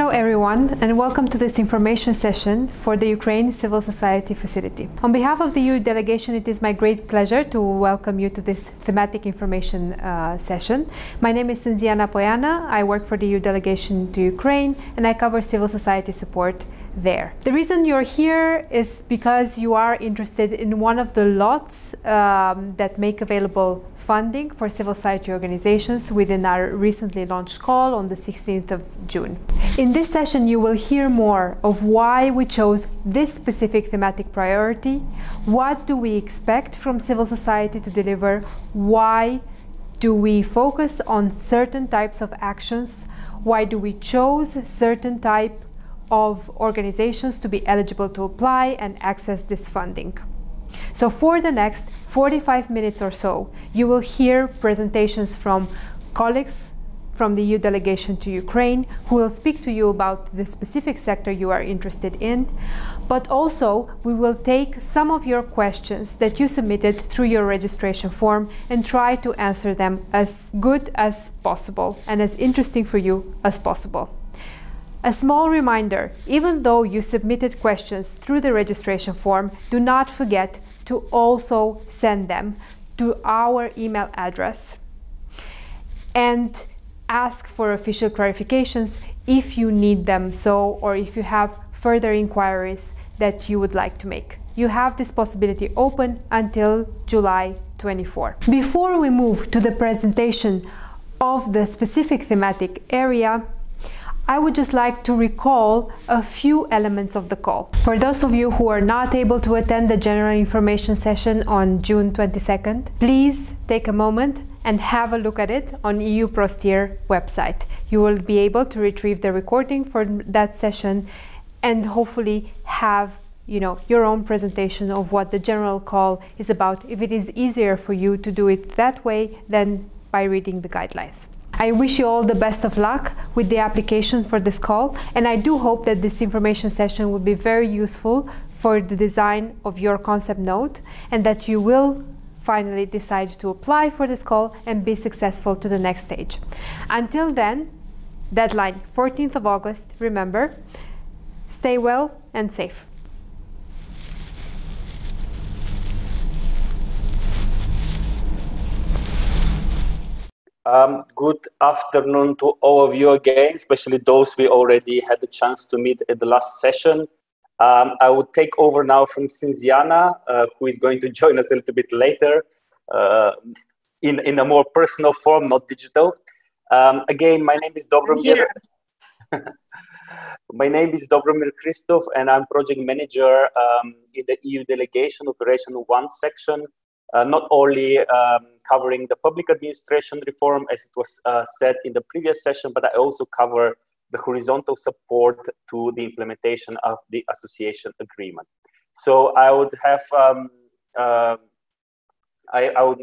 Hello everyone, and welcome to this information session for the Ukraine Civil Society Facility. On behalf of the EU delegation, it is my great pleasure to welcome you to this thematic information session. My name is Sinziana Poiana. I work for the EU delegation to Ukraine, and I cover civil society support there. The reason you're here is because you are interested in one of the lots that make available funding for civil society organizations within our recently launched call on the 16th of June. In this session, you will hear more of why we chose this specific thematic priority, what do we expect from civil society to deliver, why do we focus on certain types of actions, why do we choose certain type of organizations to be eligible to apply and access this funding. So for the next 45 minutes or so, you will hear presentations from colleagues from the EU delegation to Ukraine who will speak to you about the specific sector you are interested in, but also we will take some of your questions that you submitted through your registration form and try to answer them as good as possible and as interesting for you as possible. A small reminder, even though you submitted questions through the registration form, do not forget to also send them to our email address and ask for official clarifications if you need them or if you have further inquiries that you would like to make. You have this possibility open until July 24. Before we move to the presentation of the specific thematic area, I would just like to recall a few elements of the call. For those of you who are not able to attend the general information session on June 22nd, please take a moment and have a look at it on EU Prosteer website. You will be able to retrieve the recording for that session and hopefully have your own presentation of what the general call is about, if it is easier for you to do it that way than by reading the guidelines. I wish you all the best of luck with the application for this call, and I do hope that this information session will be very useful for the design of your concept note and that you will finally decide to apply for this call and be successful to the next stage. Until then, deadline 14th of August, remember, stay well and safe. Good afternoon to all of you again, especially those we already had the chance to meet at the last session. I will take over now from Sinziana, who is going to join us a little bit later in a more personal form, not digital. Again, my name is Dobromir. My name is Dobromir Christoph, and I'm project manager in the EU delegation Operation 1 section. Not only covering the public administration reform, as it was said in the previous session, but I also cover the horizontal support to the implementation of the association agreement. So I would have, I will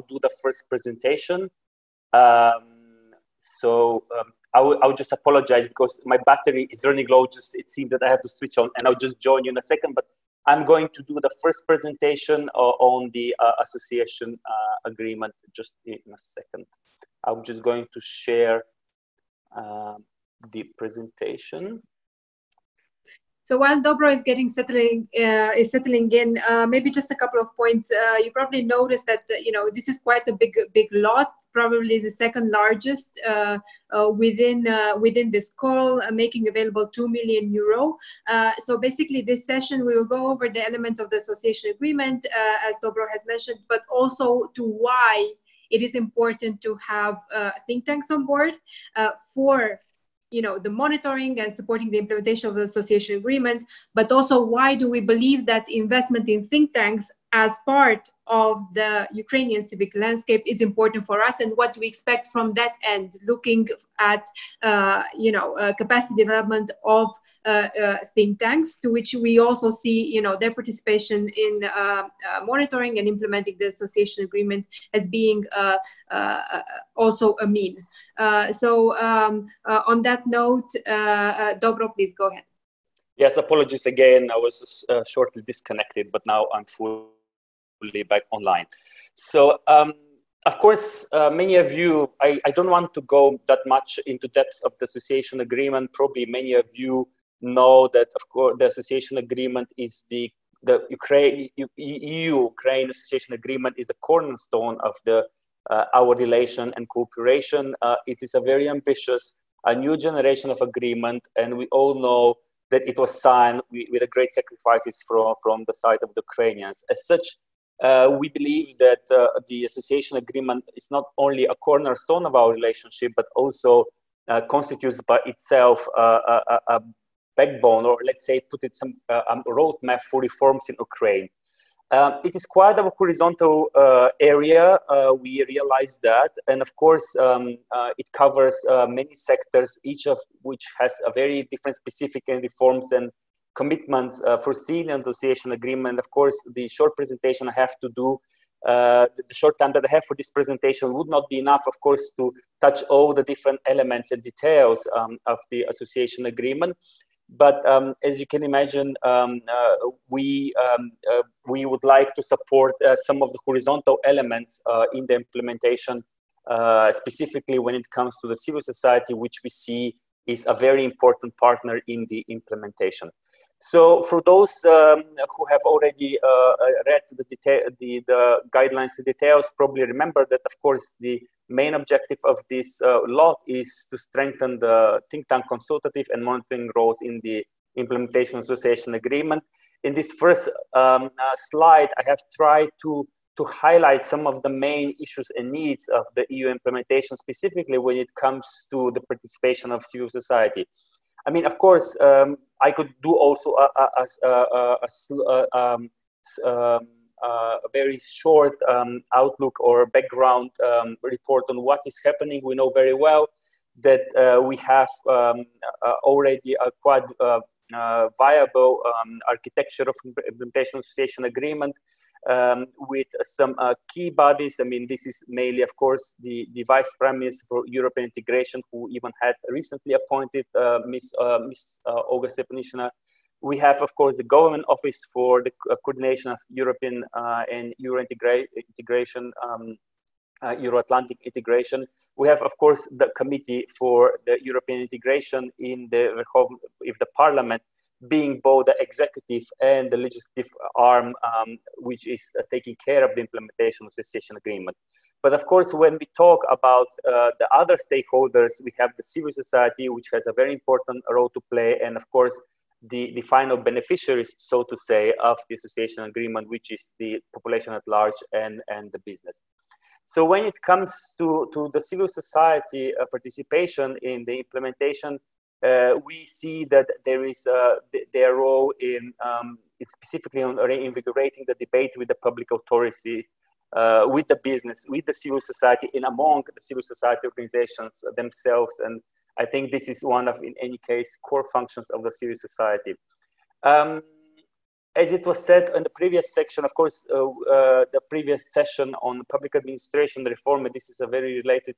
do the first presentation. I will just apologize because my battery is running low. It seems that I have to switch on, and I'll just join you in a second. But I'm going to do the first presentation on the association agreement just in a second. I'm just going to share the presentation. So while Dobro is settling in, maybe just a couple of points. You probably noticed that this is quite a big lot, probably the second largest within this call, making available €2 million. So basically, this session we will go over the elements of the association agreement, as Dobro has mentioned, but also to why it is important to have think tanks on board for the monitoring and supporting the implementation of the association agreement, but also why do we believe that investment in think tanks as part of the Ukrainian civic landscape is important for us, and what do we expect from that end, looking at capacity development of think tanks, to which we also see their participation in monitoring and implementing the association agreement as being also a mean. On that note, Dobro, please go ahead. Yes, apologies again. I was shortly disconnected, but now I'm fully back online. So Of course, many of you, I don't want to go that much into depths of the association agreement. Probably many of you know that, of course, the association agreement is the EU-Ukraine association agreement is the cornerstone of the our relation and cooperation. It is a very ambitious, a new generation of agreement, and we all know that it was signed with a great sacrifices from the side of the Ukrainians. As such, we believe that the association agreement is not only a cornerstone of our relationship, but also constitutes by itself a backbone, or let's say, put it some roadmap for reforms in Ukraine. It is quite a horizontal area. We realize that, and of course, it covers many sectors, each of which has a very different specific reforms and commitments foreseen in the association agreement. Of course, the short presentation I have to do, the short time that I have for this presentation would not be enough, of course, to touch all the different elements and details of the association agreement. But as you can imagine, we would like to support some of the horizontal elements in the implementation, specifically when it comes to the civil society, which we see is a very important partner in the implementation. So for those who have already read the guidelines and details, probably remember that, of course, the main objective of this law is to strengthen the think tank consultative and monitoring roles in the implementation association agreement. In this first slide, I have tried to highlight some of the main issues and needs of the EU implementation, specifically when it comes to the participation of civil society. I mean, of course, I could do also a very short outlook or background report on what is happening. We know very well that we have already a quite viable architecture of implementation association agreement with some key bodies. I mean, this is mainly, of course, the Vice Prime Minister for European Integration, who even had recently appointed Miss Olga Stepanishina. We have, of course, the Government Office for the Coordination of European and Euro integration, Euro-Atlantic integration. We have, of course, the Committee for the European Integration in the Parliament, being both the executive and the legislative arm, which is taking care of the implementation of the association agreement. But of course, when we talk about the other stakeholders, we have the civil society, which has a very important role to play, and of course, the final beneficiaries, so to say, of the association agreement, which is the population at large and the business. So when it comes to the civil society participation in the implementation, we see that there is their role in specifically on reinvigorating the debate with the public authority, with the business, with the civil society, and among the civil society organizations themselves. And I think this is one of, in any case, core functions of the civil society. As it was said in the previous section, of course, the previous session on public administration reform, and this is a very related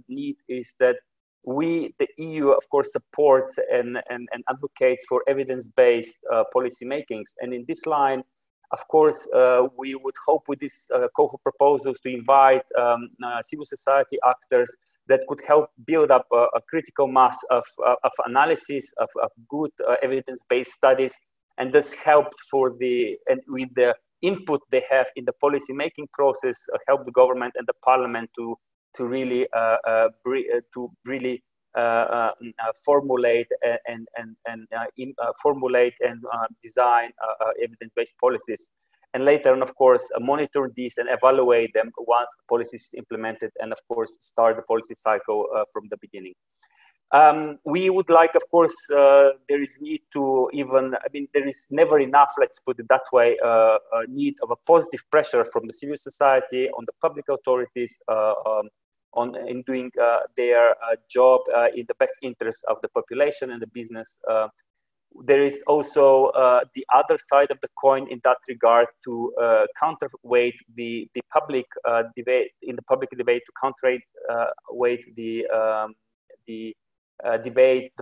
need, is that we, the EU, of course, supports and advocates for evidence-based policy makings. And in this line, of course, we would hope with this call for proposals to invite civil society actors that could help build up a critical mass of analysis of good evidence-based studies, and thus help for and with the input they have in the policy making process, help the government and the parliament to really formulate and design evidence-based policies, and later on, of course, monitor these and evaluate them once the policy is implemented, and of course start the policy cycle from the beginning. We would like, of course, there is need to even, I mean, there is never enough, let's put it that way, need of a positive pressure from the civil society on the public authorities in doing their job in the best interest of the population and the business. There is also the other side of the coin in that regard to counterweight the public debate, in the public debate, to counterweight the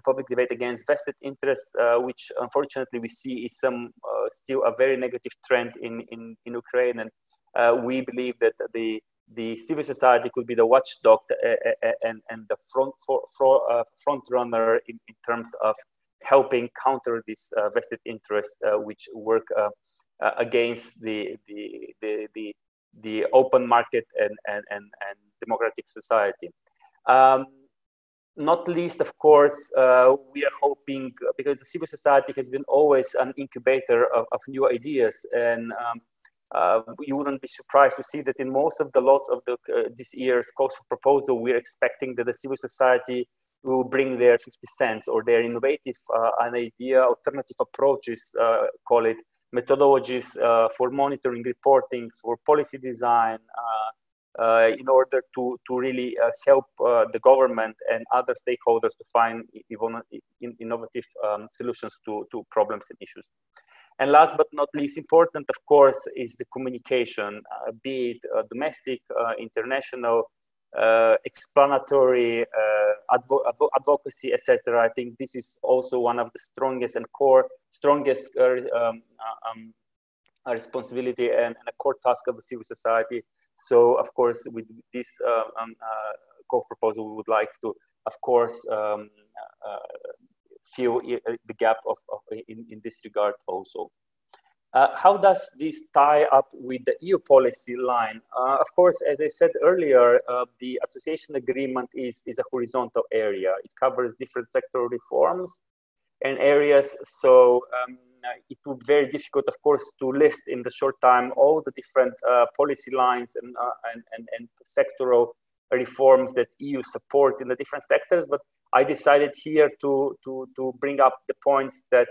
public debate against vested interests, which unfortunately we see is still a very negative trend in Ukraine. And we believe that the the civil society could be the watchdog and the front runner in terms of helping counter this vested interest, which work against the open market and democratic society. Not least, of course, we are hoping, because the civil society has been always an incubator of new ideas, and you wouldn't be surprised to see that in most of the lots of this year's calls for proposal, we're expecting that the civil society will bring their 50 cents or their innovative an idea, alternative approaches, call it methodologies for monitoring, reporting, for policy design, in order to really help the government and other stakeholders to find innovative solutions to problems and issues. And last but not least important, of course, is the communication, be it domestic, international, explanatory, advocacy, etc. I think this is also one of the strongest and strongest responsibility and a core task of the civil society. So, of course, with this call for proposal, we would like to, of course, fill the gap in this regard also. How does this tie up with the EU policy line? Of course, as I said earlier, the association agreement is a horizontal area. It covers different sectoral reforms and areas. So it would be very difficult, of course, to list in the short time all the different policy lines and sectoral reforms that EU supports in the different sectors. But I decided here to bring up the points that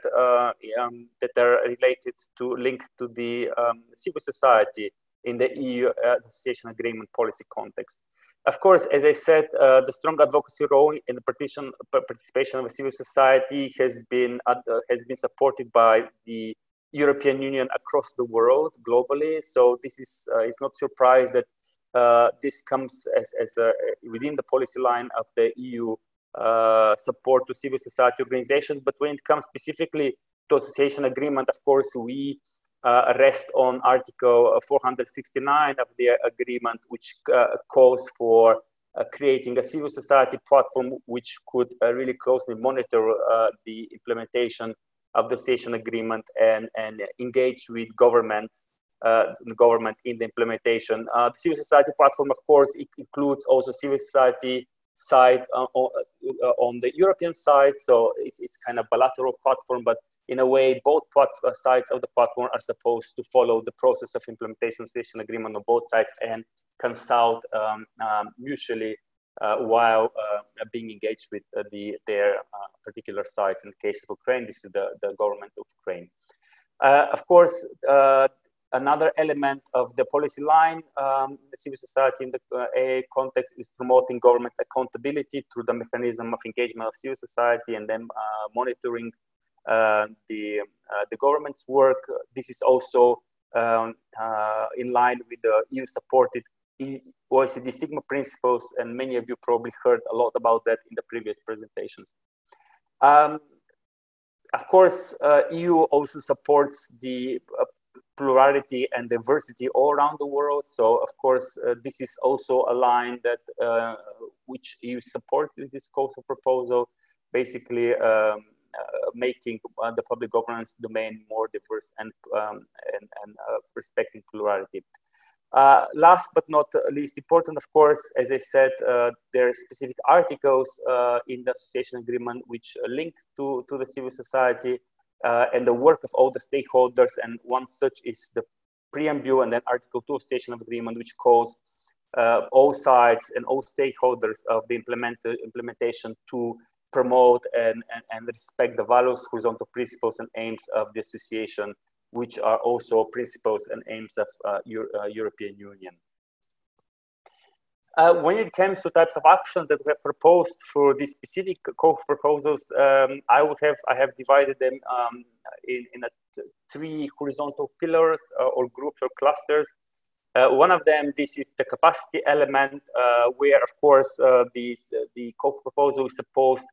that are related to link to the civil society in the EU association agreement policy context. Of course, as I said, the strong advocacy role in the participation of the civil society has been supported by the European Union across the world globally. So this is it's not surprise that this comes as within the policy line of the EU support to civil society organizations. But when it comes specifically to association agreement, of course, we rest on Article 469 of the agreement, which calls for creating a civil society platform which could really closely monitor the implementation of the association agreement and engage with governments, government in the implementation. The civil society platform, of course, it includes also civil society side on the European side, so it's kind of bilateral platform, but in a way, both sides of the platform are supposed to follow the process of implementation of the association agreement on both sides and consult mutually while being engaged with their particular sides. In the case of Ukraine, this is the government of Ukraine. Of course, another element of the policy line, the civil society in the AA context is promoting government accountability through the mechanism of engagement of civil society and then monitoring the government's work. This is also in line with the EU-supported OECD Sigma principles, and many of you probably heard a lot about that in the previous presentations. Of course, EU also supports the plurality and diversity all around the world. So, of course, this is also a line that which EU supports with this call for proposal, basically making the public governance domain more diverse and respecting plurality. Last but not least important, of course, as I said, there are specific articles in the association agreement which link to the civil society and the work of all the stakeholders, and one such is the preamble and then Article 2 of the association agreement, which calls all sides and all stakeholders of the implementation to promote and respect the values, horizontal principles and aims of the association, which are also principles and aims of European Union. When it comes to types of actions that we have proposed for these specific call for proposals, I have divided them in three horizontal pillars or groups or clusters. One of them, this is the capacity element, where of course the call for proposal is supposed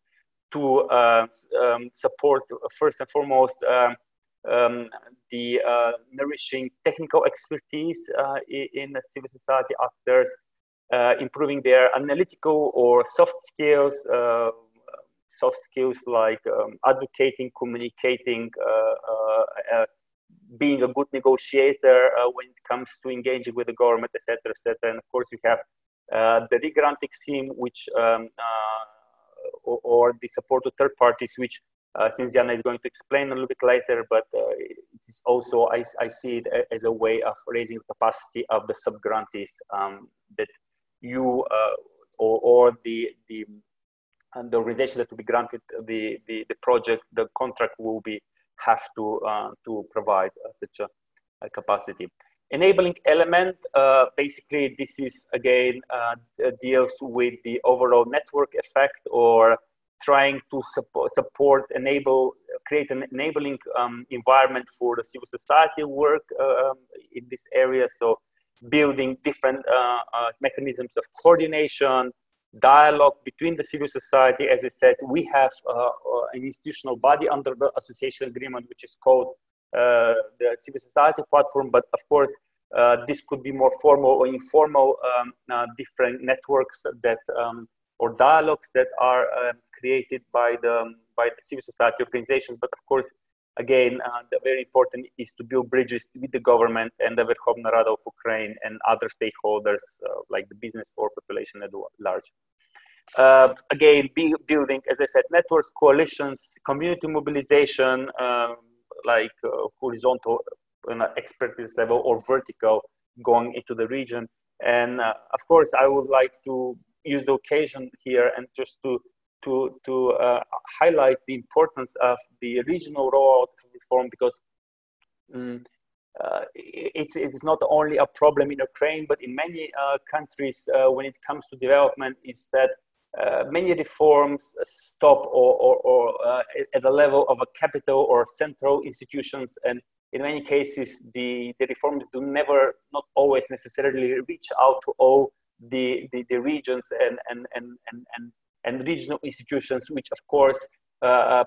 to support first and foremost the nourishing technical expertise in civil society actors, improving their analytical or soft skills like advocating, communicating, being a good negotiator when it comes to engaging with the government, etc., etc. And of course, we have the re-granting scheme, which or the support to third parties, which since Jana is going to explain a little bit later, but it is also, I see it as a way of raising the capacity of the sub-grantees, that you or the organization that will be granted the project, the contract will have to provide such a capacity. Enabling element, basically this is again deals with the overall network effect, or trying to support, enable, create an enabling environment for the civil society work in this area. So building different mechanisms of coordination, dialogue between the civil society. As I said, we have an institutional body under the association agreement, which is called the Civil Society Platform, but of course, this could be more formal or informal different networks that or dialogues that are created by the civil society organizations. But of course, again, the very important is to build bridges with the government and the Verkhovna Rada of Ukraine and other stakeholders like the business or population at large. Again, building, as I said, networks, coalitions, community mobilization, like horizontal expertise level or vertical going into the region. And of course, I would like to use the occasion here and just to highlight the importance of the regional rollout of reform, because it's not only a problem in Ukraine, but in many countries when it comes to development, is that many reforms stop or at the level of a capital or central institutions, and in many cases the reforms do not always necessarily reach out to all the regions and regional institutions, which of course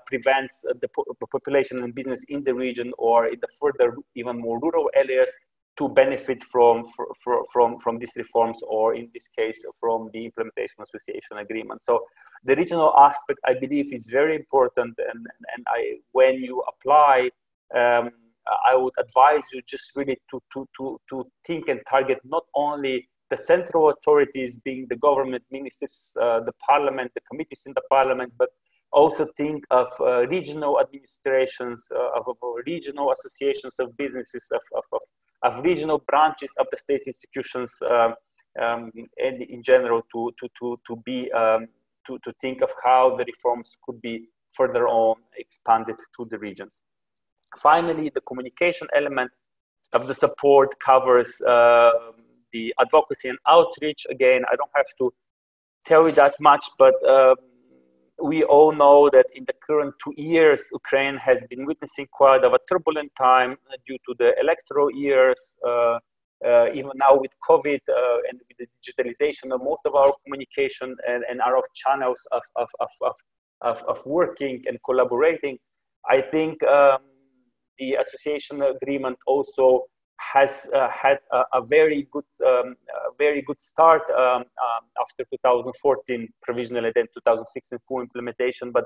prevents the population and business in the region or in the further, even more rural areas to benefit from these reforms, or in this case, from the implementation association agreement. So the regional aspect, I believe, is very important. And when you apply, I would advise you just really to think and target not only the central authorities, being the government, ministers, the parliament, the committees in the parliaments, but also think of regional administrations, of regional associations of businesses, of regional branches of the state institutions, and in general to think of how the reforms could be further on expanded to the regions. Finally, the communication element of the support covers the advocacy and outreach. Again, I don't have to tell you that much, but we all know that in the current 2 years, Ukraine has been witnessing quite of a turbulent time due to the electoral years, even now with COVID and with the digitalization of most of our communication and our channels of working and collaborating. I think the association agreement also has had a very good start after 2014 provisionally, then 2016 full implementation. But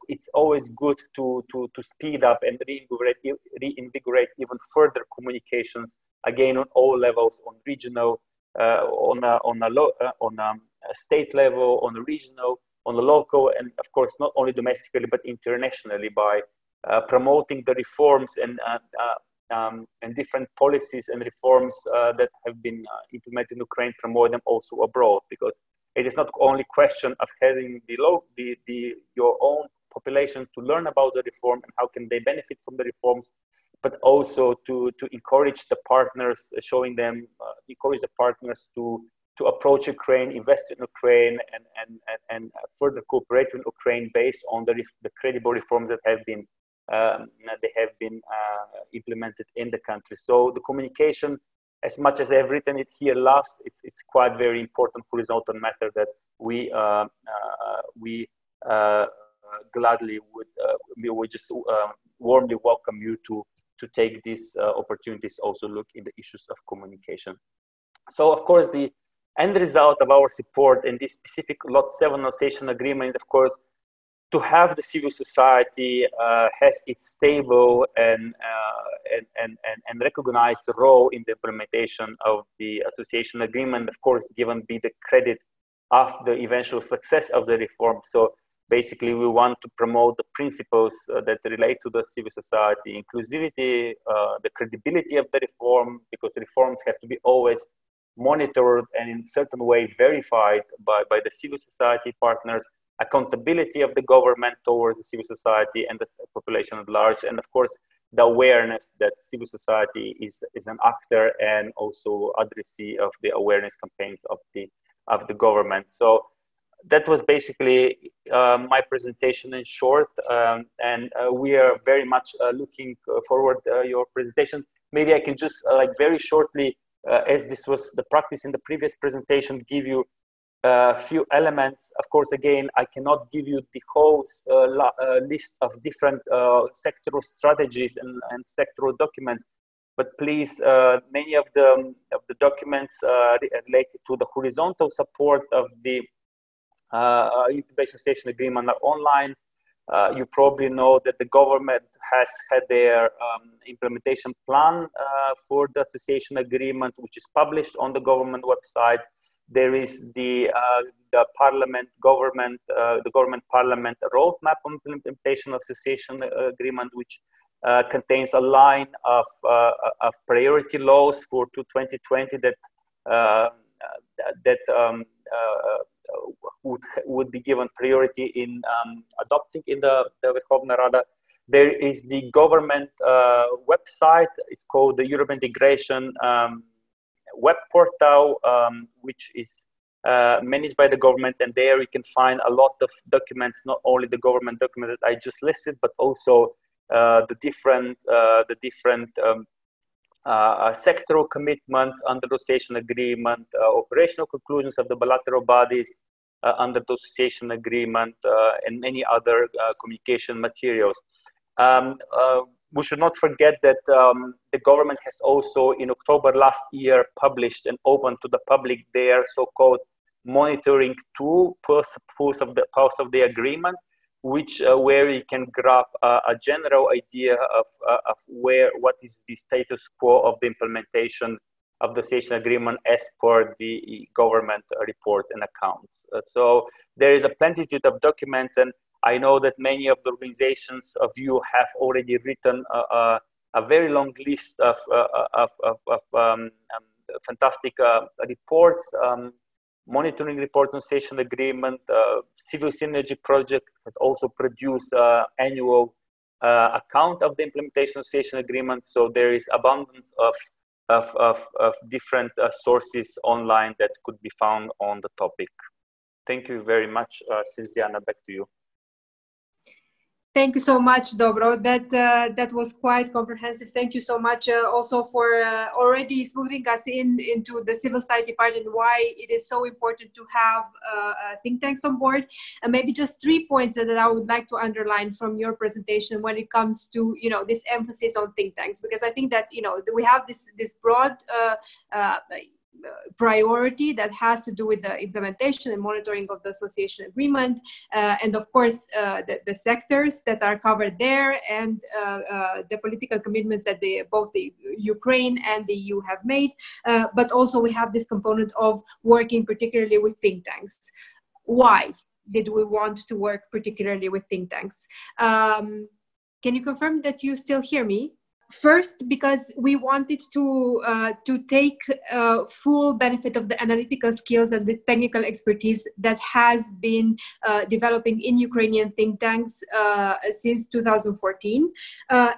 it's always good to speed up and reinvigorate even further communications, again on all levels, on regional, on a state level, on a regional, on a local, and of course not only domestically but internationally, by promoting the reforms and different policies and reforms that have been implemented in Ukraine, promote them also abroad, because it is not only question of having your own population to learn about the reform and how can they benefit from the reforms, but also to encourage the partners, encourage the partners to approach Ukraine, invest in Ukraine, and further cooperate with Ukraine based on the credible reforms that have been implemented in the country. So the communication, as much as I've written it here last, it's quite very important horizontal matter that we gladly would just warmly welcome you to take these opportunities, also look in the issues of communication. So of course, the end result of our support in this specific Lot 7 association agreement, of course, to have the civil society has its stable and recognized role in the implementation of the association agreement, of course, given be the credit of the eventual success of the reform. So basically, we want to promote the principles that relate to the civil society, inclusivity, the credibility of the reform, because reforms have to be always monitored and in a certain way verified by the civil society partners, accountability of the government towards the civil society and the population at large, and of course the awareness that civil society is an actor and also addressee of the awareness campaigns of the government. So that was basically my presentation in short, and we are very much looking forward your presentation. Maybe I can just like very shortly, as this was the practice in the previous presentation, give you a few elements. Of course, again, I cannot give you the whole list of different sectoral strategies and sectoral documents, but please, many of the documents related to the horizontal support of the Incubation Association Agreement are online. You probably know that the government has had their implementation plan for the association agreement, which is published on the government website. There is the government parliament roadmap on implementation of association agreement, which contains a line of priority laws for 2020 that would be given priority in adopting in the Verkhovna Rada. There is the government website. It's called the European Integration web portal, which is managed by the government, and there you can find a lot of documents, not only the government document that I just listed, but also the different sectoral commitments under the association agreement, operational conclusions of the bilateral bodies under the association agreement, and many other communication materials. We should not forget that the government has also, in October last year, published and opened to the public their so-called monitoring tool, Pulse of the Agreement, where you can grab a general idea of what is the status quo of the implementation of the association agreement as per the government report and accounts. So there is a plenitude of documents, and I know that many of the organizations of you have already written a very long list of fantastic reports. Monitoring report on association agreement, Civil Synergy Project has also produced annual account of the implementation of association agreement. So there is abundance of different sources online that could be found on the topic. Thank you very much. Cynthia, back to you. Thank you so much, Dobro. That was quite comprehensive. Thank you so much also for already smoothing us into the civil society part and why it is so important to have think tanks on board. And maybe just 3 points that I would like to underline from your presentation when it comes to this emphasis on think tanks, because I think that we have this broad priority that has to do with the implementation and monitoring of the association agreement, and of course the sectors that are covered there, and the political commitments that both the Ukraine and the EU have made, but also we have this component of working particularly with think tanks. Why did we want to work particularly with think tanks? Can you confirm that you still hear me? First, because we wanted to take full benefit of the analytical skills and the technical expertise that has been developing in Ukrainian think tanks since 2014.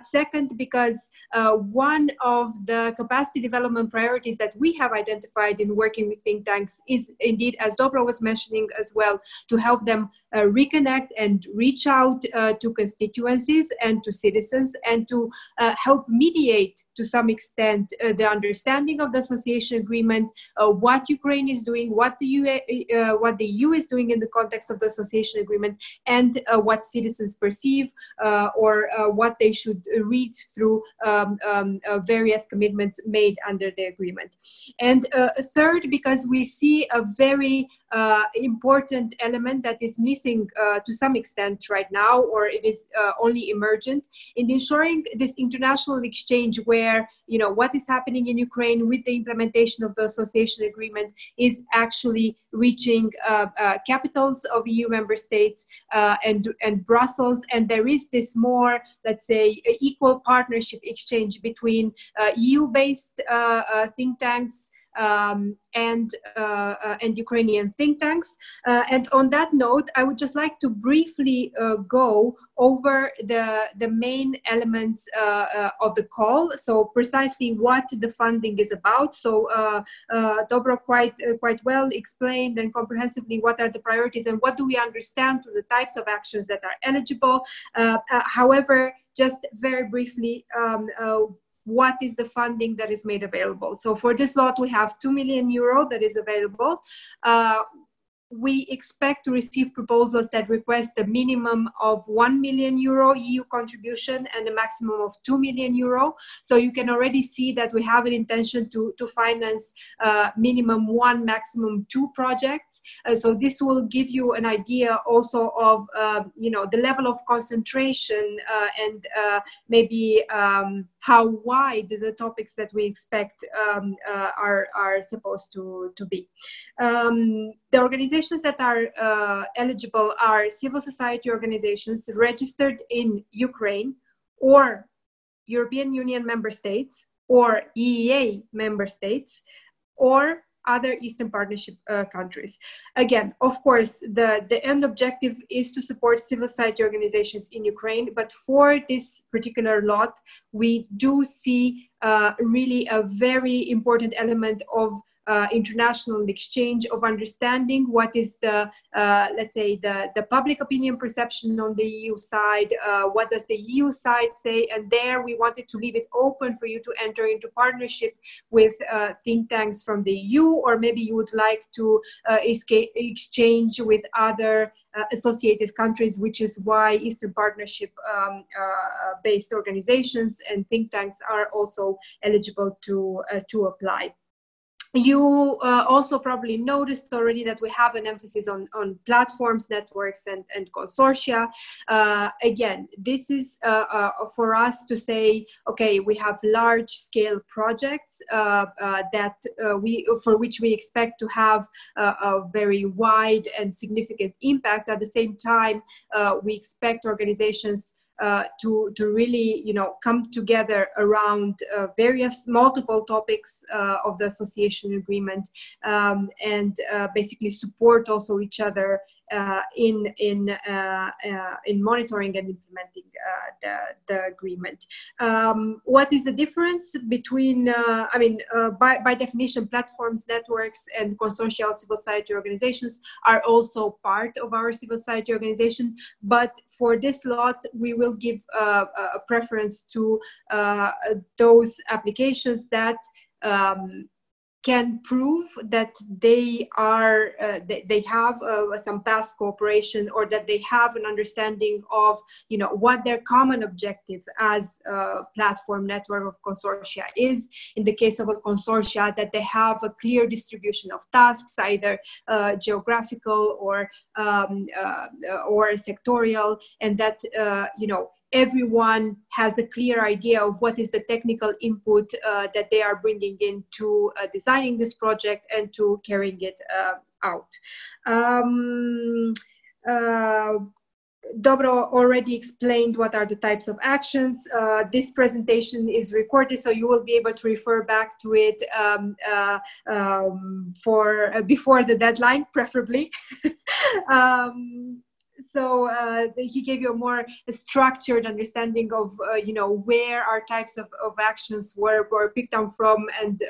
Second, because one of the capacity development priorities that we have identified in working with think tanks is indeed, as Dobro was mentioning as well, to help them reconnect and reach out to constituencies and to citizens, and to help mediate to some extent the understanding of the association agreement, what Ukraine is doing, what the EU is doing in the context of the association agreement, and what citizens perceive or what they should read through various commitments made under the agreement. And third, because we see a very important element that is missing to some extent right now, or it is only emergent, in ensuring this international exchange where, you know, what is happening in Ukraine with the implementation of the association agreement is actually reaching capitals of EU member states and Brussels, and there is this more, let's say, equal partnership exchange between EU-based think tanks and Ukrainian think tanks. And on that note, I would just like to briefly go over the main elements of the call. So precisely what the funding is about. So Dobro quite well explained and comprehensively what are the priorities and what do we understand to the types of actions that are eligible. However, just very briefly, what is the funding that is made available? So for this lot, we have 2 million euro that is available. We expect to receive proposals that request a minimum of 1 million euro EU contribution and a maximum of 2 million euro. So you can already see that we have an intention to finance minimum 1, maximum 2 projects. So this will give you an idea also of you know, the level of concentration and maybe how wide the topics that we expect are supposed to be. The organizations that are eligible are civil society organizations registered in Ukraine or European Union member states or EEA member states or other Eastern Partnership countries. Again, of course, the end objective is to support civil society organizations in Ukraine, but for this particular lot, we do see really a very important element of international exchange, of understanding what is the, let's say, the public opinion perception on the EU side, what does the EU side say, and there we wanted to leave it open for you to enter into partnership with think tanks from the EU, or maybe you would like to exchange with other associated countries, which is why Eastern Partnership based organizations and think tanks are also eligible to apply. You also probably noticed already that we have an emphasis on platforms, networks, and consortia. Again, this is for us to say, okay, we have large-scale projects for which we expect to have a very wide and significant impact. At the same time, we expect organizations to really, you know, come together around various multiple topics of the association agreement and basically support also each other in monitoring and implementing the agreement. What is the difference between, I mean, by definition, platforms, networks, and consortia of civil society organizations are also part of our civil society organization, but for this lot, we will give a preference to those applications that can prove that they are they have some past cooperation, or that they have an understanding of, you know, what their common objective as a platform network of consortia is. In the case of a consortia, that they have a clear distribution of tasks, either geographical or sectorial, and that you know, everyone has a clear idea of what is the technical input that they are bringing into designing this project and to carrying it out. Dobro already explained what are the types of actions. This presentation is recorded, so you will be able to refer back to it before the deadline, preferably. he gave you a more structured understanding of where our types of actions were picked up from, and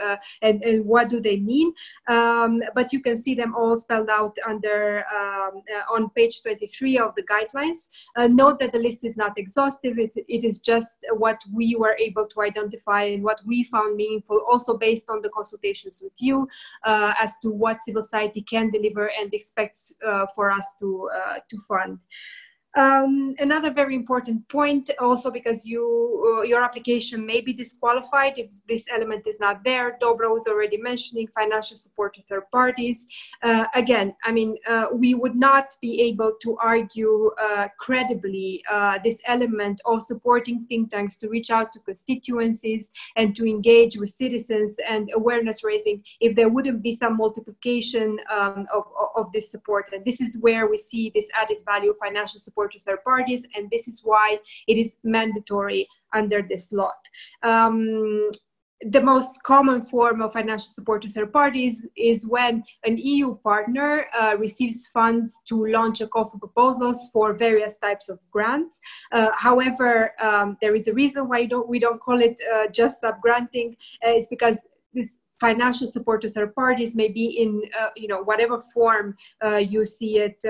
what do they mean. But you can see them all spelled out under on page 23 of the guidelines. Note that the list is not exhaustive. It is just what we were able to identify and what we found meaningful, also based on the consultations with you as to what civil society can deliver and expects for us to fund. Another very important point, also because your application may be disqualified if this element is not there. Dobro was already mentioning financial support to third parties. Again, I mean, we would not be able to argue credibly this element of supporting think tanks to reach out to constituencies and to engage with citizens and awareness raising if there wouldn't be some multiplication of this support. And this is where we see this added value of financial support to third parties, and this is why it is mandatory under this law. The most common form of financial support to third parties is when an EU partner receives funds to launch a call for proposals for various types of grants. However, there is a reason why we don't call it just sub-granting. It's because this financial support to third parties may be in whatever form you see it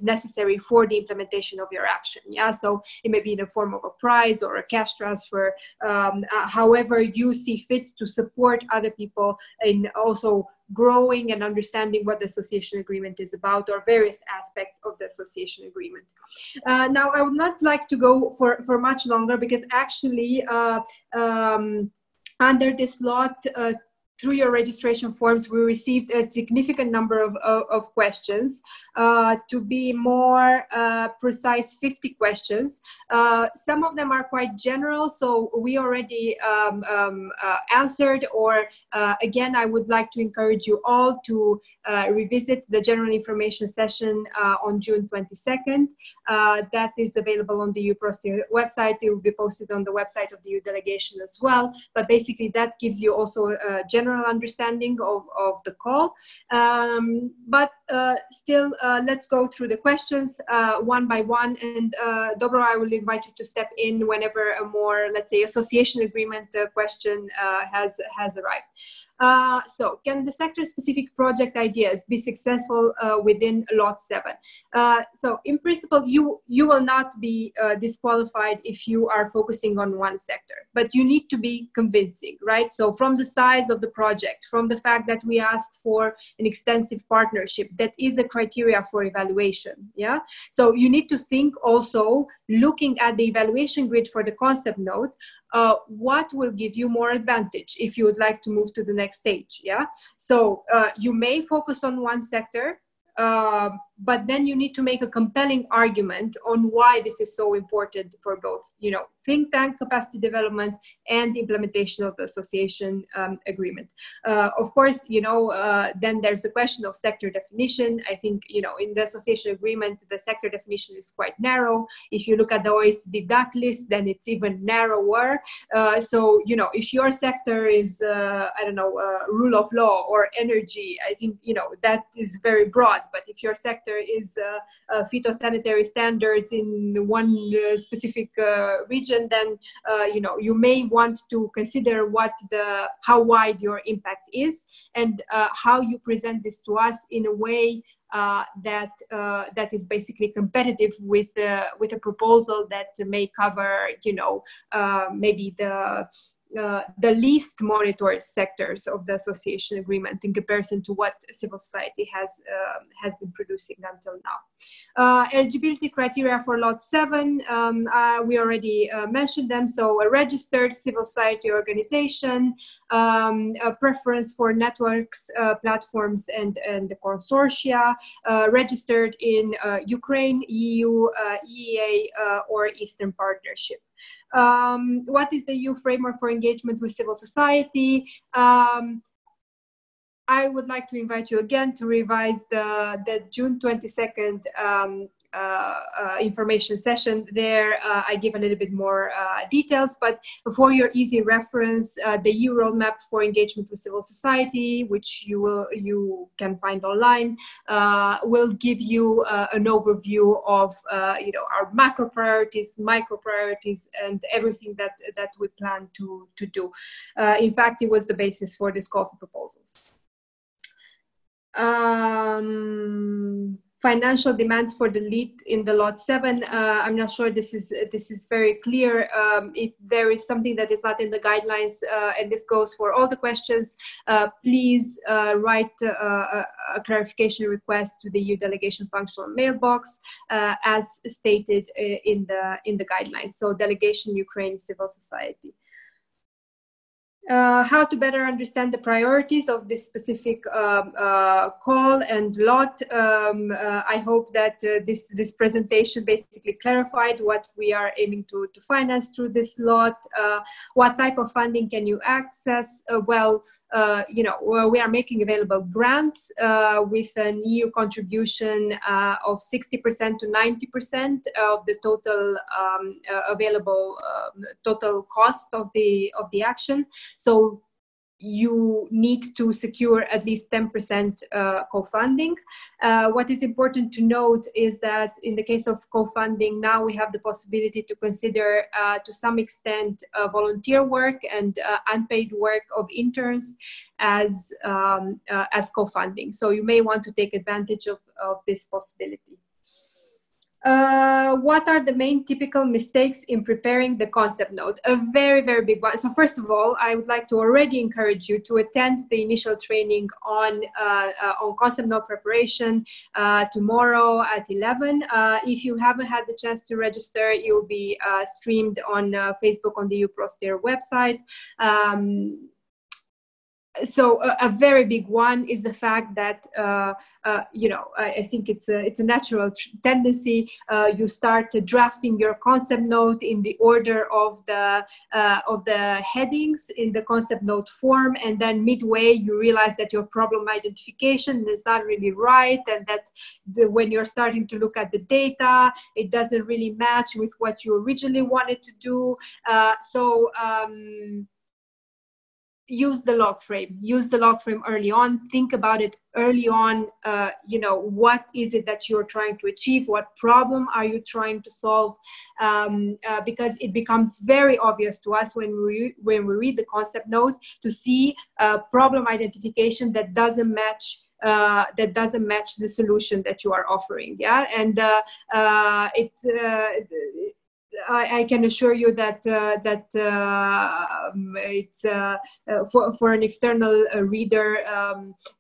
necessary for the implementation of your action. Yeah, so it may be in the form of a prize or a cash transfer, however you see fit to support other people in also growing and understanding what the association agreement is about, or various aspects of the association agreement. Now, I would not like to go for much longer, because actually under this lot, through your registration forms, we received a significant number of questions. To be more precise, 50 questions. Some of them are quite general, so we already answered, or again, I would like to encourage you all to revisit the general information session on June 22nd. That is available on the EU Prosty website. It will be posted on the website of the EU delegation as well. But basically, that gives you also a general understanding of the call. But still, let's go through the questions one by one. And Dobro, I will invite you to step in whenever a more, let's say, association agreement question has arrived. So, can the sector-specific project ideas be successful within Lot 7? So, in principle, you will not be disqualified if you are focusing on one sector, but you need to be convincing, right? So, from the size of the project, from the fact that we asked for an extensive partnership, that is a criteria for evaluation, yeah? So, you need to think also, looking at the evaluation grid for the concept note, what will give you more advantage if you would like to move to the next stage, yeah? So you may focus on one sector, but then you need to make a compelling argument on why this is so important for both, think tank capacity development and implementation of the association agreement. Of course, then there's the question of sector definition. I think, in the association agreement, the sector definition is quite narrow. If you look at the OECD DAC list, then it's even narrower. So, if your sector is, I don't know, rule of law or energy, I think, that is very broad. But if your sector is phytosanitary standards in one specific region, then you may want to consider how wide your impact is, and how you present this to us in a way that is basically competitive with a proposal that may cover maybe the least monitored sectors of the association agreement in comparison to what civil society has been producing until now. Eligibility criteria for Lot 7, we already mentioned them. So a registered civil society organization, a preference for networks, platforms, and the consortia, registered in Ukraine, EU, EEA, or Eastern Partnership. What is the EU framework for engagement with civil society? I would like to invite you again to revise the June 22nd information session. There I give a little bit more details, but for your easy reference, the EU roadmap for engagement with civil society, which you can find online, will give you an overview of our macro priorities, micro priorities, and everything that we plan to do. In fact, it was the basis for this call for proposals. Financial demands for the lead in the lot 7. I'm not sure this is very clear. If there is something that is not in the guidelines, and this goes for all the questions, please write a clarification request to the EU delegation functional mailbox, as stated in the guidelines. So delegation, Ukraine, civil society. How to better understand the priorities of this specific call and lot. I hope that this presentation basically clarified what we are aiming to finance through this lot. What type of funding can you access? We are making available grants with an EU contribution of 60% to 90% of the total available total cost of the action. So you need to secure at least 10% co-funding. What is important to note is that in the case of co-funding, now we have the possibility to consider to some extent volunteer work and unpaid work of interns as co-funding. So you may want to take advantage of this possibility. What are the main typical mistakes in preparing the concept note? A very, very big one. So first of all, I would like to already encourage you to attend the initial training on concept note preparation tomorrow at 11. If you haven't had the chance to register, it will be streamed on Facebook on the EU Proster website. So a very big one is the fact that I think it's a natural tendency. You start drafting your concept note in the order of the headings in the concept note form, and then midway you realize that your problem identification is not really right, and that when you're starting to look at the data, it doesn't really match with what you originally wanted to do. Use the log frame. Use the log frame early on. Think about it early on. What is it that you're trying to achieve? What problem are you trying to solve? Because it becomes very obvious to us when we read the concept note to see problem identification that doesn't match the solution that you are offering. Yeah, and I can assure you that it's for an external reader,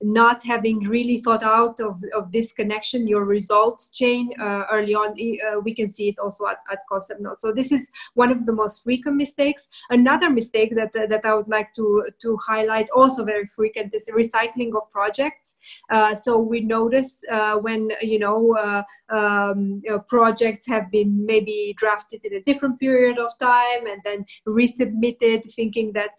not having really thought out of this connection, your results chain early on, we can see it also at concept note. So this is one of the most frequent mistakes. Another mistake that I would like to highlight, also very frequent, is the recycling of projects. So we notice when projects have been maybe drafted in a different period of time and then resubmitted, thinking that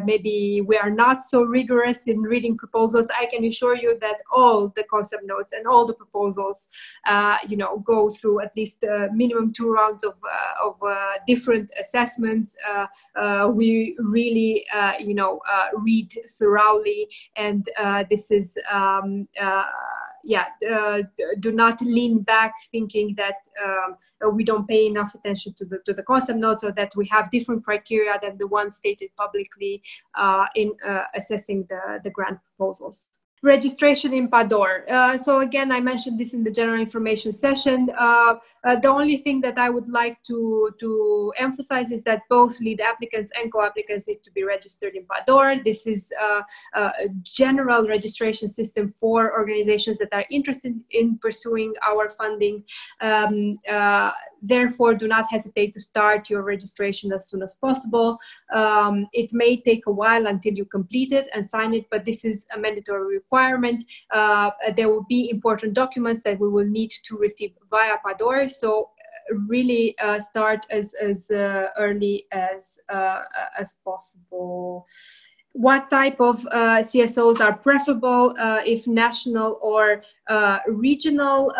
maybe we are not so rigorous in reading proposals. I can assure you that all the concept notes and all the proposals, go through at least minimum 2 rounds of different assessments. We really, read thoroughly, and this is do not lean back thinking that we don't pay enough attention to the concept notes, or that we have different criteria than the ones stated publicly in assessing the grant proposals. Registration in PADOR. So again, I mentioned this in the general information session. The only thing that I would like to emphasize is that both lead applicants and co-applicants need to be registered in PADOR. This is a general registration system for organizations that are interested in pursuing our funding. Therefore, do not hesitate to start your registration as soon as possible. It may take a while until you complete it and sign it, but this is a mandatory requirement. There will be important documents that we will need to receive via PADOR. So really start as early as possible. what type of CSOs are preferable, if national or regional.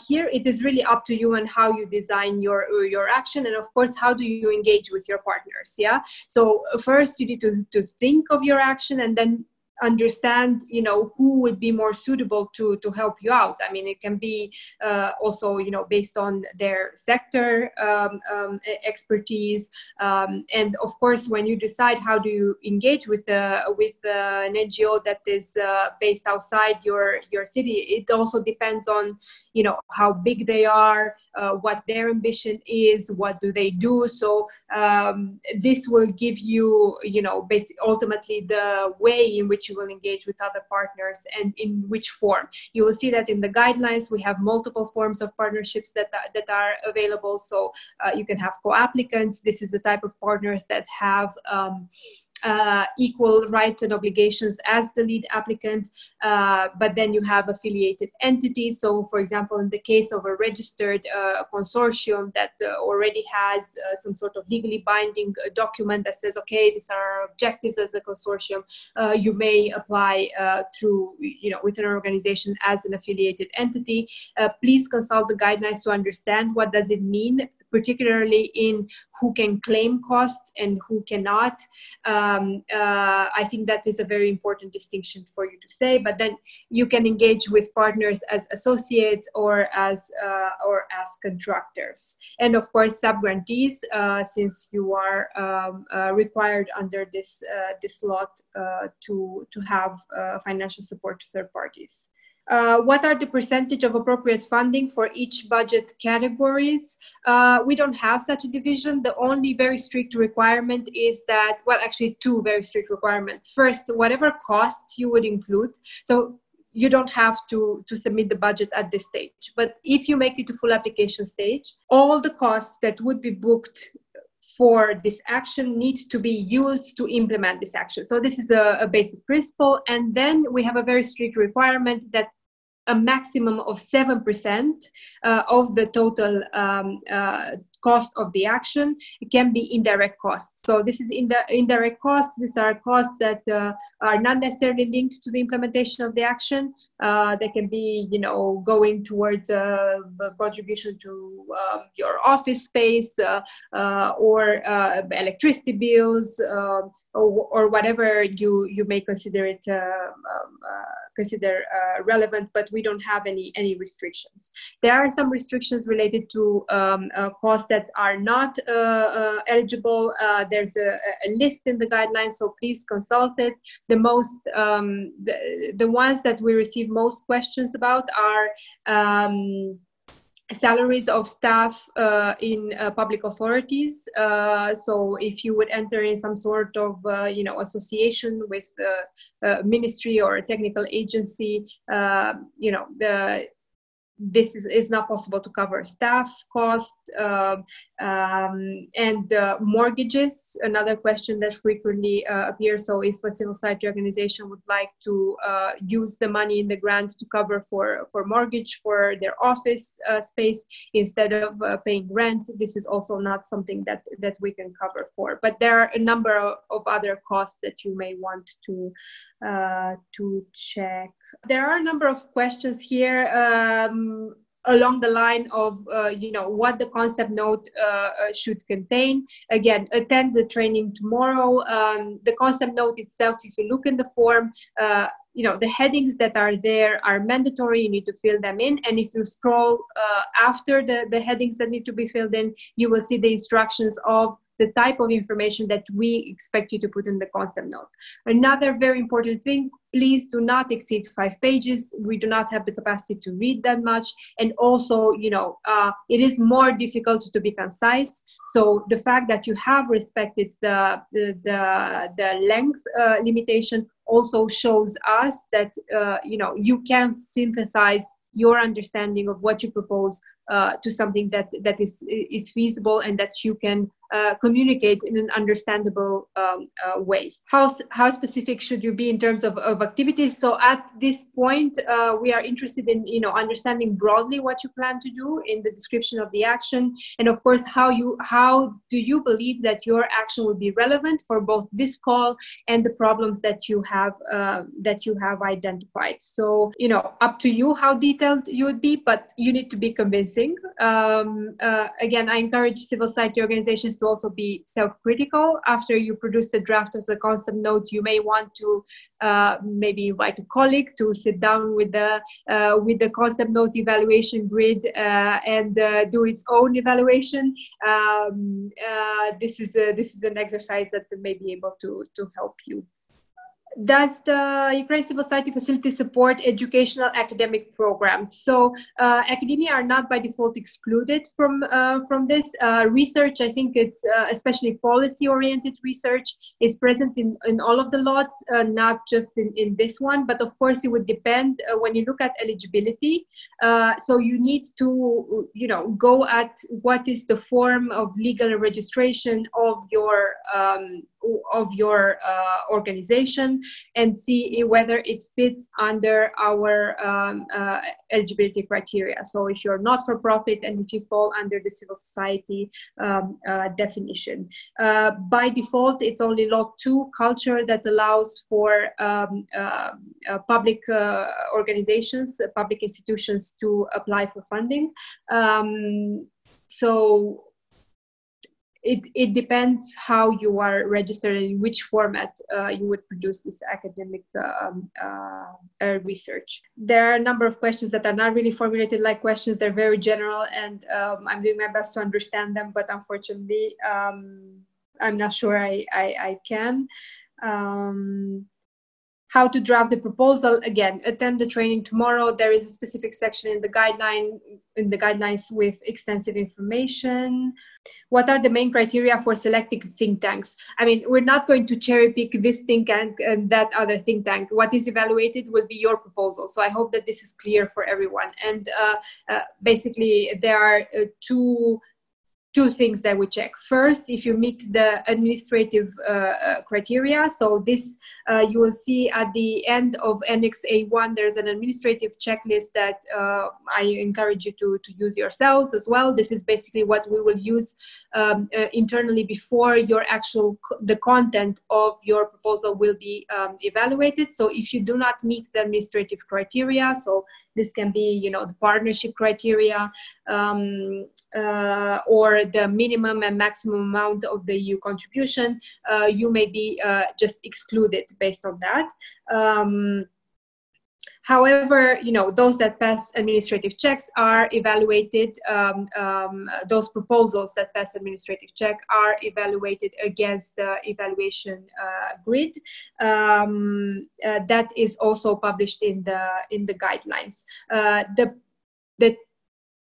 Here it is really up to you and how you design your action, and of course how do you engage with your partners. Yeah, so first you need to think of your action and then understand, you know, who would be more suitable to help you out. I mean, it can be also, you know, based on their sector expertise, and of course when you decide how do you engage with an NGO that is based outside your city, it also depends on, you know, how big they are, what their ambition is, what do they do. So this will give you, you know, ultimately the way in which you will engage with other partners and in which form. You will see that in the guidelines we have multiple forms of partnerships that are available. So you can have co-applicants. This is the type of partners that have equal rights and obligations as the lead applicant, but then you have affiliated entities. So for example, in the case of a registered consortium that already has some sort of legally binding document that says, okay, these are our objectives as a consortium, you may apply through, you know, with an organization as an affiliated entity. Please consult the guidelines to understand what does it mean, particularly in who can claim costs and who cannot. I think that is a very important distinction for you to say, but then you can engage with partners as associates or as contractors. And of course, sub-grantees, since you are required under this lot to have financial support to third parties. What are the percentage of appropriate funding for each budget categories? We don't have such a division. The only very strict requirement is that, well, actually two very strict requirements. First, whatever costs you would include. So you don't have to submit the budget at this stage. But if you make it to full application stage, all the costs that would be booked for this action need to be used to implement this action. So this is a basic principle. And then we have a very strict requirement that a maximum of 7% of the total cost of the action. It can be indirect costs. So this is indirect costs. These are costs that are not necessarily linked to the implementation of the action. They can be, you know, going towards a contribution to your office space or electricity bills or whatever you may consider it relevant, but we don't have any restrictions. There are some restrictions related to costs that are not eligible. There's a list in the guidelines, so please consult it. The most, the ones that we receive most questions about are salaries of staff in public authorities. So if you would enter in some sort of you know, association with a ministry or a technical agency, you know, this is not possible to cover staff costs. And mortgages, another question that frequently appears. So if a civil society organization would like to use the money in the grant to cover for mortgage for their office space instead of paying rent, this is also not something that we can cover for. But there are a number of other costs that you may want to check. There are a number of questions here along the line of, you know, what the concept note should contain. Again, attend the training tomorrow. The concept note itself, if you look in the form, you know, the headings that are there are mandatory. You need to fill them in. And if you scroll after the headings that need to be filled in, you will see the instructions of the type of information that we expect you to put in the concept note. Another very important thing, please do not exceed 5 pages. We do not have the capacity to read that much. And also, you know, it is more difficult to be concise. So the fact that you have respected the length limitation also shows us that, you know, you can synthesize your understanding of what you propose to something that is feasible and that you can communicate in an understandable way. How specific should you be in terms of activities? So at this point, we are interested in understanding broadly what you plan to do in the description of the action, and of course how do you believe that your action will be relevant for both this call and the problems that you have identified. So up to you how detailed you would be, but you need to be convincing. Again, I encourage civil society organizations to also be self-critical. After you produce the draft of the concept note, you may want to maybe invite a colleague to sit down with the concept note evaluation grid and do its own evaluation. This is an exercise that may be able to help you. Does the Ukraine Civil Society Facility support educational academic programs? So academia are not by default excluded from this. Research, I think it's especially policy-oriented research, is present in all of the lots, not just in this one. But of course, it would depend when you look at eligibility. So you need to go at what is the form of legal registration of your organization, and see whether it fits under our eligibility criteria. So if you're not for profit and if you fall under the civil society definition. By default, it's only Law 2 culture that allows for public organizations, public institutions to apply for funding. So it depends how you are registered and in which format you would produce this academic research. There are a number of questions that are not really formulated like questions. They're very general, and I'm doing my best to understand them, but unfortunately, I'm not sure I can. How to draft the proposal? Again, attend the training tomorrow. There is a specific section in the guidelines with extensive information. What are the main criteria for selecting think tanks? I mean, we're not going to cherry pick this think tank and that other think tank. What is evaluated will be your proposal. So I hope that this is clear for everyone. And basically, there are two things that we check. First, if you meet the administrative criteria. So this you will see at the end of Annex A1, there's an administrative checklist that I encourage you to use yourselves as well. This is basically what we will use internally before the content of your proposal will be evaluated. So if you do not meet the administrative criteria, so this can be, the partnership criteria or the minimum and maximum amount of the EU contribution, you may be just excluded based on that. However, those that pass administrative checks are evaluated, those proposals that pass administrative check are evaluated against the evaluation grid. That is also published in the guidelines.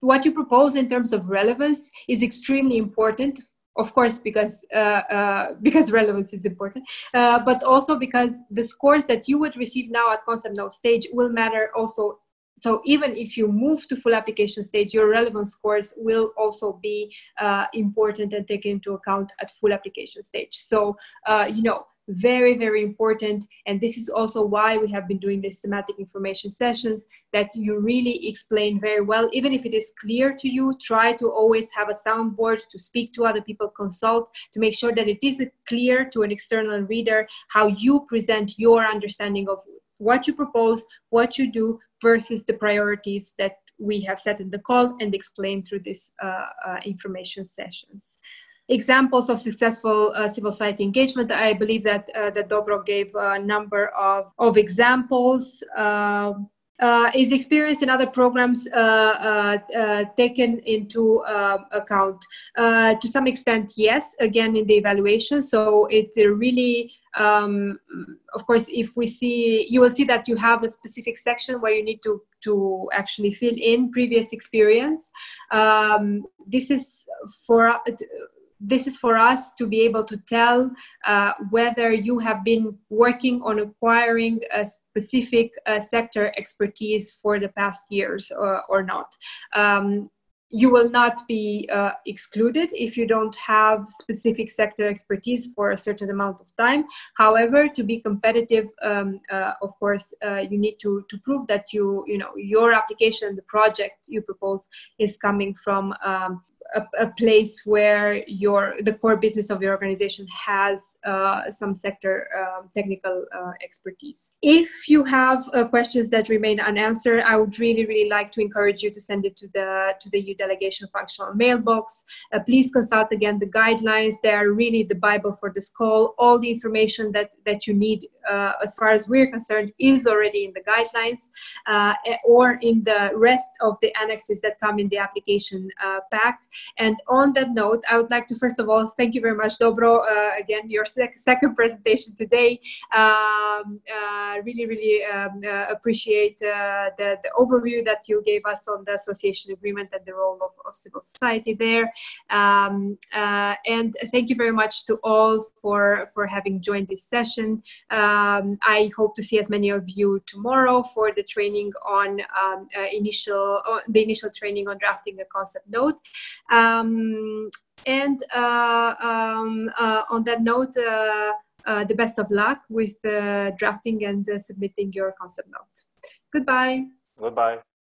What you propose in terms of relevance is extremely important. Of course, because relevance is important, but also because the scores that you would receive now at concept note stage will matter also. So even if you move to full application stage, your relevance scores will also be important and taken into account at full application stage. So, very, very important. And this is also why we have been doing these thematic information sessions, that you really explain very well. Even if it is clear to you, try to always have a soundboard to speak to other people, consult, to make sure that it is clear to an external reader how you present your understanding of what you propose, what you do, versus the priorities that we have set in the call and explained through these information sessions. Examples of successful civil society engagement. I believe that Dobro gave a number of examples. Is experience in other programs taken into account? To some extent, yes, again, in the evaluation. So it really, of course, if we see, you will see that you have a specific section where you need to actually fill in previous experience. This is for us to be able to tell whether you have been working on acquiring a specific sector expertise for the past years or not. you will not be excluded if you don't have specific sector expertise for a certain amount of time. However, to be competitive, of course, you need to prove that your application, the project you propose, is coming from a place where the core business of your organization has some sector technical expertise. If you have questions that remain unanswered, I would really like to encourage you to send it to the EU Delegation functional mailbox. Please consult again the guidelines. They are really the Bible for this call. All the information that you need, as far as we're concerned, is already in the guidelines or in the rest of the annexes that come in the application pack. And on that note, I would like to first of all thank you very much, Dobro. Again, your second presentation today. Really appreciate the overview that you gave us on the association agreement and the role of civil society there. And thank you very much to all for having joined this session. I hope to see as many of you tomorrow for the training on the initial training on drafting a concept note. On that note, the best of luck with drafting and submitting your concept note. Goodbye. Goodbye.